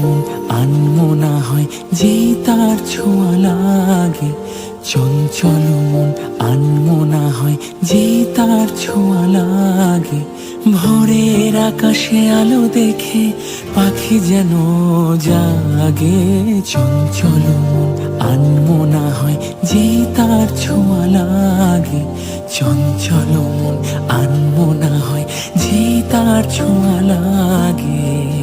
মন আনমনা হয় যেই তার ছোঁয়া লাগে। চঞ্চল মন আনমনা হয় যেই তার ছোঁয়া লাগে। ভোরের আকাশে আলো দেখে পাখি যেন জাগে। চঞ্চল মন আনমনা হয় যেই তার ছোঁয়া লাগে। চঞ্চল মন আনমনা হয় যেই তার ছোঁয়া লাগে।